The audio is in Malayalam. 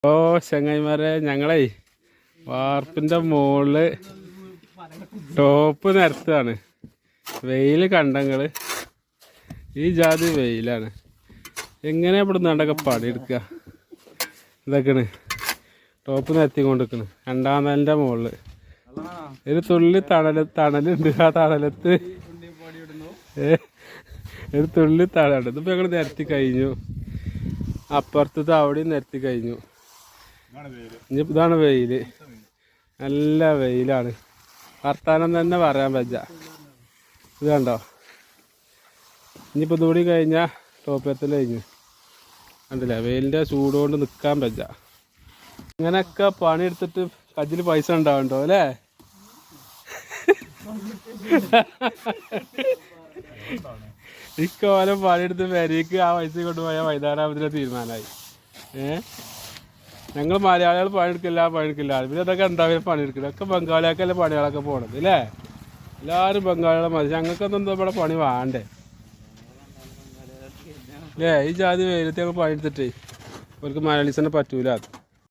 ഓ ചങ്ങായിമാരെ, ഞങ്ങളെ വാർപ്പിൻ്റെ മുകളിൽ ടോപ്പ് നിരത്താണ്. വെയിൽ കണ്ടങ്ങൾ ഈ ജാതി വെയിലാണ്. എങ്ങനെ ഇവിടെ നിന്നൊക്കെ പണിയെടുക്കുക? ഇതൊക്കെയാണ് ടോപ്പ് നിരത്തിക്കൊണ്ടിരിക്കണ്. രണ്ടാം നിലൻ്റെ മുകളിൽ ഒരു തുള്ളി തണലുണ്ട്. ആ തണലത്ത് ഒരു തുള്ളി തണലുണ്ട്. ഇതിപ്പോൾ ഞങ്ങൾ നിരത്തി കഴിഞ്ഞു. അപ്പുറത്തത് അവിടെയും നിരത്തി കഴിഞ്ഞു. ഇനി ഇതാണ് വെയില്. നല്ല വെയിലാണ്. വർത്താനം തന്നെ പറയാൻ പറ്റ. ഇത് കണ്ടോ? ഇനിയിപ്പോൾ ഇതുകൂടി കഴിഞ്ഞാൽ ടോപ്പത്തിൽ കഴിഞ്ഞു. കണ്ടില്ലേ? വെയിലിൻ്റെ ചൂടുകൊണ്ട് നിൽക്കാൻ പറ്റ. ഇങ്ങനെയൊക്കെ പണിയെടുത്തിട്ട് കയ്യിൽ പൈസ ഉണ്ടാവുന്നുണ്ടോ അല്ലേ? ഇക്കോലം പണിയെടുത്ത് പെരേക്ക് ആ പൈസ കൊണ്ടുപോയാൽ വൈകുന്നേരത്തിന് തീരുമാനമായി. ഞങ്ങൾ മലയാളികൾ പണിയെടുക്കില്ല. പിന്നെ അതൊക്കെ ഉണ്ടാവില്ല പണിയെടുക്കില്ല. ഒക്കെ ബംഗാളികൾക്കല്ലേ പണികളൊക്കെ പോണത് അല്ലേ? എല്ലാവരും ബംഗാളികളെ മതി. ഞങ്ങൾക്കൊന്നും എന്താ ഇവിടെ പണി വേണ്ടേ അല്ലേ? ഈ ജാതി വെയിലത്ത് ഞങ്ങൾ പണിയെടുത്തിട്ടേ അവർക്ക് മലയാളീസിനെ പറ്റൂല.